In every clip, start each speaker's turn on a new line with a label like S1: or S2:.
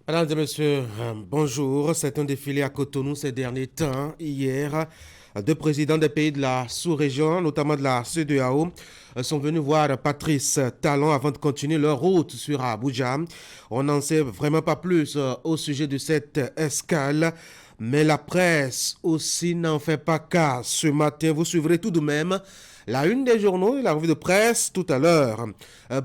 S1: Mesdames et messieurs, bonjour. C'est un défilé à Cotonou ces derniers temps. Hier, deux présidents des pays de la sous-région, notamment de la CEDEAO, sont venus voir Patrice Talon avant de continuer leur route sur Abuja. On n'en sait vraiment pas plus au sujet de cette escale. Mais la presse aussi n'en fait pas cas. Ce matin, vous suivrez tout de même la une des journaux et la revue de presse tout à l'heure.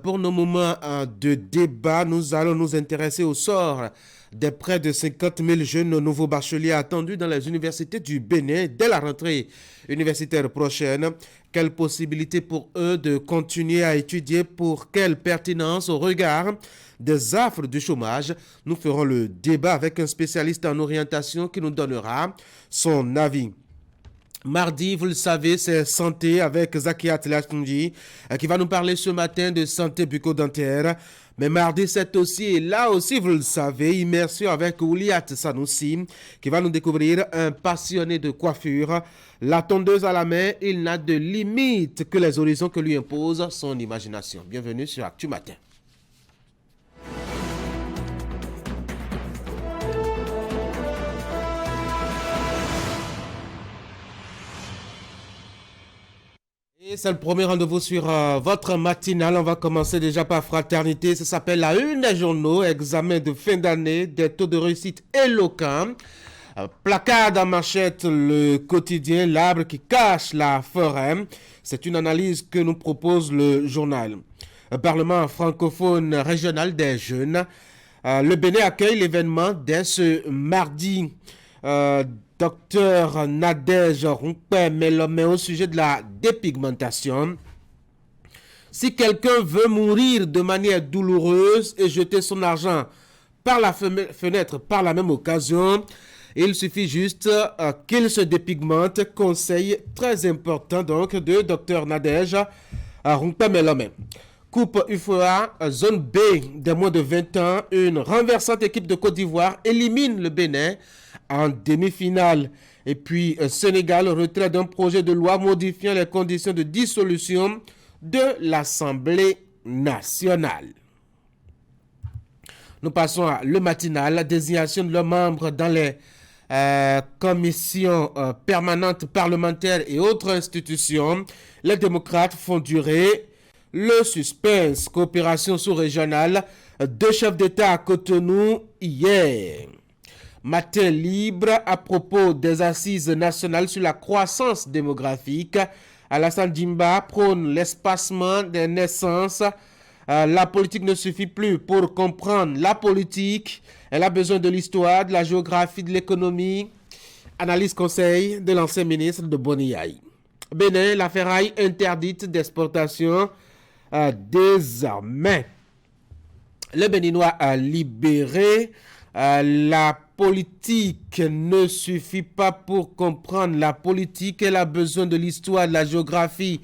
S1: Pour nos moments de débat, nous allons nous intéresser au sort des près de 50 000 jeunes nouveaux bacheliers attendus dans les universités du Bénin dès la rentrée universitaire prochaine. Quelle possibilité pour eux de continuer à étudier? Pour quelle pertinence au regard des affres du chômage? Nous ferons le débat avec un spécialiste en orientation qui nous donnera son avis. Mardi, vous le savez, c'est santé avec Zakiat Lachunji qui va nous parler ce matin de santé bucco-dentaire. Mais mardi, c'est aussi, et là aussi, vous le savez, immersion avec Ouliat Sanoussi qui va nous découvrir un passionné de coiffure. La tondeuse à la main, il n'a de limite que les horizons que lui impose son imagination. Bienvenue sur Actu Matin. Et c'est le premier rendez-vous sur votre matinale. On va commencer déjà par fraternité. Ça s'appelle la une des journaux. Examen de fin d'année, des taux de réussite éloquents. Placard en manchette, le quotidien, l'arbre qui cache la forêt. C'est une analyse que nous propose le journal. Parlement francophone régional des jeunes. Le Bénin accueille l'événement dès ce mardi. Docteur Nadège Rumpé met au sujet de la dépigmentation. Si quelqu'un veut mourir de manière douloureuse et jeter son argent par la fenêtre par la même occasion, il suffit juste qu'il se dépigmente. Conseil très important donc de Docteur Nadège Rumpé Melomé. Coupe UFOA, zone B des moins de 20 ans, une renversante équipe de Côte d'Ivoire élimine le Bénin en demi-finale. Et puis Sénégal, retrait d'un projet de loi modifiant les conditions de dissolution de l'Assemblée nationale. Nous passons à le matinal, la désignation de leurs membres dans les commissions permanentes parlementaires et autres institutions. Les démocrates font durer le suspense. Coopération sous-régionale, deux chefs d'État à Cotonou hier. Matin libre à propos des assises nationales sur la croissance démographique. Alassane Djimba prône l'espacement des naissances. La politique ne suffit plus pour comprendre la politique. Elle a besoin de l'histoire, de la géographie, de l'économie. Analyse conseil de l'ancien ministre de Boniaï. Bénin, la ferraille interdite d'exportation désormais. Le Béninois a libéré. La politique ne suffit pas pour comprendre la politique. Elle a besoin de l'histoire, de la géographie,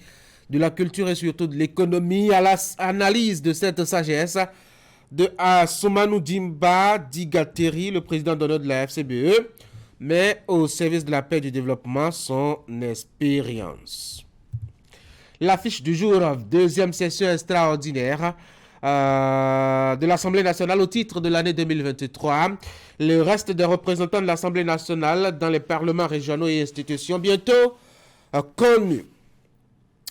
S1: de la culture et surtout de l'économie. À l'analyse de cette sagesse de Assoumani Djimba Digateri, le président d'honneur de la FCBE, mais au service de la paix et du développement, son expérience. L'affiche du jour, deuxième session extraordinaire de l'Assemblée nationale au titre de l'année 2023. Le reste des représentants de l'Assemblée nationale dans les parlements régionaux et institutions bientôt connus.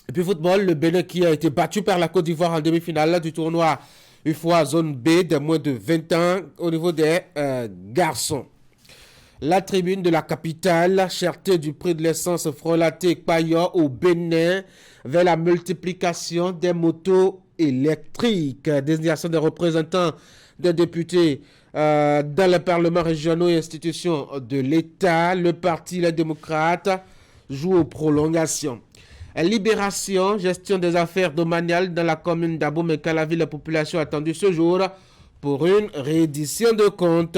S1: Et puis football, le Bénin qui a été battu par la Côte d'Ivoire en demi-finale du tournoi UFOA zone B des moins de 20 ans au niveau des garçons. La tribune de la capitale, cherté du prix de l'essence frelaté Payan au Bénin vers la multiplication des motos électriques. Désignation des représentants des députés dans les parlements régionaux et institutions de l'État. Le parti Les démocrates joue aux prolongations. Libération, gestion des affaires domaniales dans la commune d'Abomey-Calavi. La population attendue ce jour pour une réédition de comptes.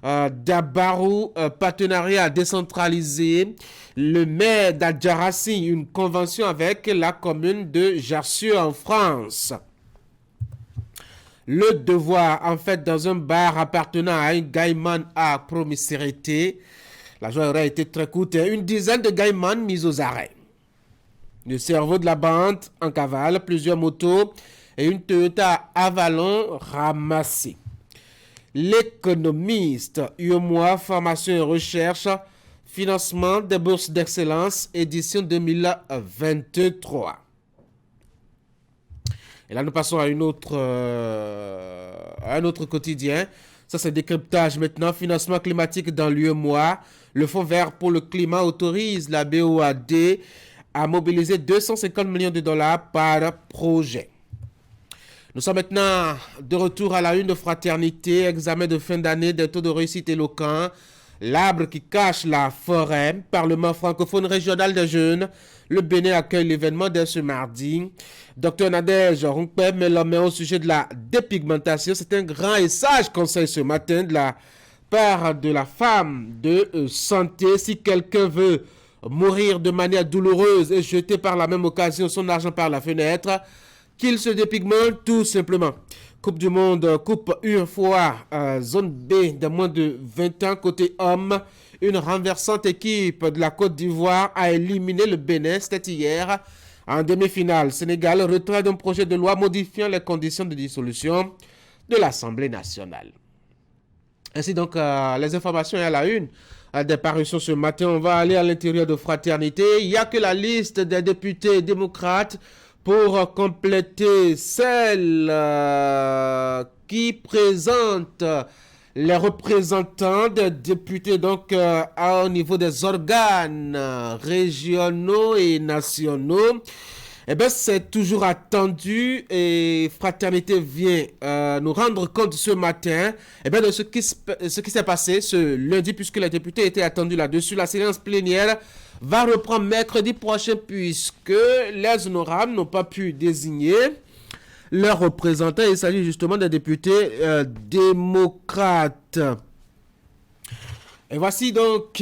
S1: Dabarou, partenariat décentralisé. Le maire d'Adjarassi, une convention avec la commune de Jarcieux en France. Le devoir, en fait, dans un bar appartenant à un gaiman à promisérité. La joie aurait été très courte. Une dizaine de gaimans mis aux arrêts. Le cerveau de la bande en cavale, plusieurs motos et une Toyota Avalon ramassée. L'économiste, UEMOA, formation et recherche, financement des bourses d'excellence, édition 2023. Et là, nous passons à un autre quotidien. Ça, c'est décryptage maintenant. Financement climatique dans l'UEMOA. Le Fonds vert pour le climat autorise la BOAD à mobiliser 250 millions de dollars par projet. Nous sommes maintenant de retour à la une de Fraternité. Examen de fin d'année des taux de réussite éloquents. L'arbre qui cache la forêt. Parlement francophone régional des jeunes. Le Bénin accueille l'événement dès ce mardi. Dr Nadège Runkpe met la main au sujet de la dépigmentation. C'est un grand et sage conseil ce matin de la part de la femme de santé. Si quelqu'un veut mourir de manière douloureuse et jeter par la même occasion son argent par la fenêtre, qu'il se dépigmente tout simplement. Coupe du Monde, Coupe UFOA, zone B de moins de 20 ans côté homme. Une renversante équipe de la Côte d'Ivoire a éliminé le Bénin, c'était hier. En demi-finale, Sénégal retrait d'un projet de loi modifiant les conditions de dissolution de l'Assemblée nationale. Ainsi donc, les informations à la une des parutions ce matin. On va aller à l'intérieur de Fraternité. Il n'y a que la liste des députés démocrates pour compléter celle qui présente les représentants des députés donc au niveau des organes régionaux et nationaux. Eh bien, c'est toujours attendu et Fraternité vient nous rendre compte ce matin de ce qui s'est passé ce lundi, puisque les députés étaient attendus là-dessus. La séance plénière va reprendre mercredi prochain puisque les honorables n'ont pas pu désigner leurs représentants. Il s'agit justement des députés démocrates. Et voici donc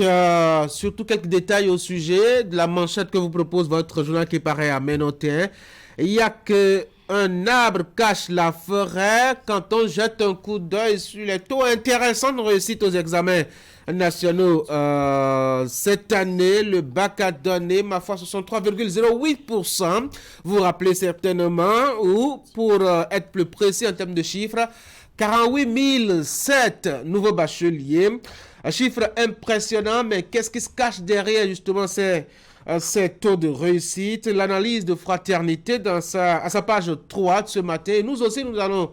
S1: surtout quelques détails au sujet de la manchette que vous propose votre journal qui paraît à Ménotin. Il y a qu'un arbre cache la forêt quand on jette un coup d'œil sur les taux intéressants de réussite aux examens nationaux. Cette année, le bac a donné, ma foi, 63,08%. Vous vous rappelez certainement, ou pour être plus précis en termes de chiffres, 48 007 nouveaux bacheliers. Un chiffre impressionnant, mais qu'est-ce qui se cache derrière justement ces taux de réussite? L'analyse de Fraternité à sa page 3 de ce matin. Et nous aussi, nous allons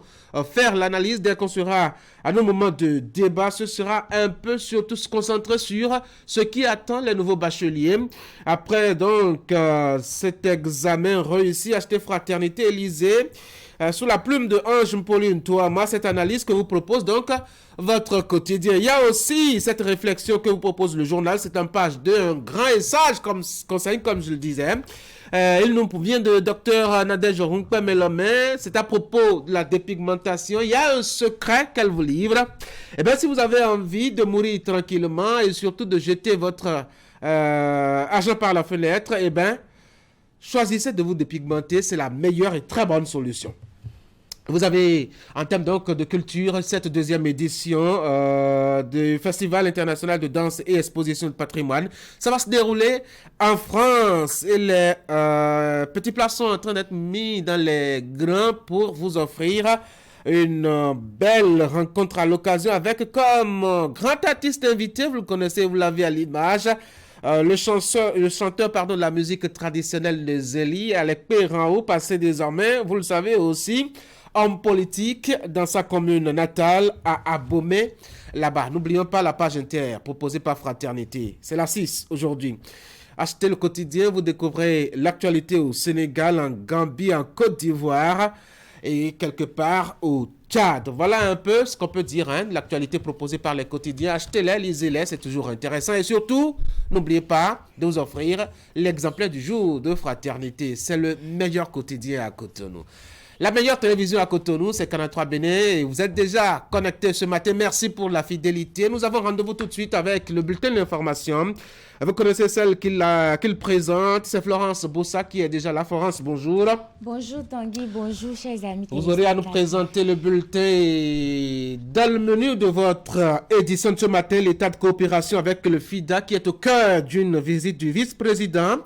S1: faire l'analyse dès qu'on sera à nos moments de débat. Ce sera un peu surtout se concentrer sur ce qui attend les nouveaux bacheliers. Après donc cet examen réussi, acheter Fraternité Élysée. Sous la plume de Ange Pauline Touama, cette analyse que vous propose donc votre quotidien. Il y a aussi cette réflexion que vous propose le journal. C'est un page 2, un grand et sage conseil, comme je le disais. Il nous vient de Dr Nadège Runkpe Melomé. C'est à propos de la dépigmentation. Il y a un secret qu'elle vous livre. Eh bien, si vous avez envie de mourir tranquillement et surtout de jeter votre argent par la fenêtre, eh bien, choisissez de vous dépigmenter. C'est la meilleure et très bonne solution. Vous avez, en termes donc de culture, cette deuxième édition du Festival international de danse et exposition de patrimoine. Ça va se dérouler en France et les petits plats sont en train d'être mis dans les grains pour vous offrir une belle rencontre à l'occasion avec comme grand artiste invité, vous le connaissez, vous l'avez à l'image, le chanteur de la musique traditionnelle de Zélie, Alec Perrault, passé désormais, vous le savez aussi, homme politique dans sa commune natale à Abomey, là-bas. N'oublions pas la page inter proposée par Fraternité. C'est la 6 aujourd'hui. Achetez le quotidien, vous découvrez l'actualité au Sénégal, en Gambie, en Côte d'Ivoire et quelque part au Tchad. Voilà un peu ce qu'on peut dire de l'actualité proposée par les quotidiens. Achetez-les, lisez-les, c'est toujours intéressant. Et surtout, n'oubliez pas de vous offrir l'exemplaire du jour de Fraternité. C'est le meilleur quotidien à Cotonou. La meilleure télévision à Cotonou, c'est Canal 3 Bénin. Vous êtes déjà connectés ce matin. Merci pour la fidélité. Nous avons rendez-vous tout de suite avec le bulletin de l'information. Vous connaissez celle qu'il présente. C'est Florence Bossa qui est déjà là. Florence, bonjour.
S2: Bonjour Tanguy, bonjour chers amis.
S1: Vous aurez à nous présenter le bulletin dans le menu de votre édition de ce matin, l'état de coopération avec le FIDA qui est au cœur d'une visite du vice-président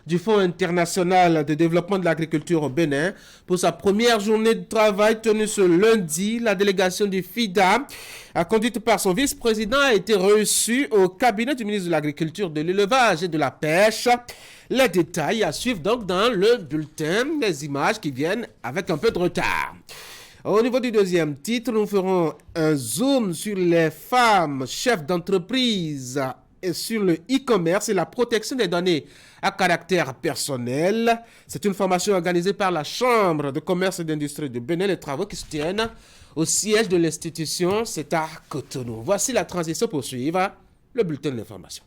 S1: du Fonds international de développement de l'agriculture au Bénin. Pour sa première journée de travail tenue ce lundi, la délégation du FIDA, conduite par son vice-président, a été reçue au cabinet du ministre de l'Agriculture, de l'Élevage et de la Pêche. Les détails à suivre donc dans le bulletin, les images qui viennent avec un peu de retard. Au niveau du deuxième titre, nous ferons un zoom sur les femmes chefs d'entreprise et sur le e-commerce et la protection des données à caractère personnel. C'est une formation organisée par la Chambre de commerce et d'industrie de Bénin. Les travaux qui se tiennent au siège de l'institution, c'est à Cotonou. Voici la transition pour suivre le bulletin de l'information.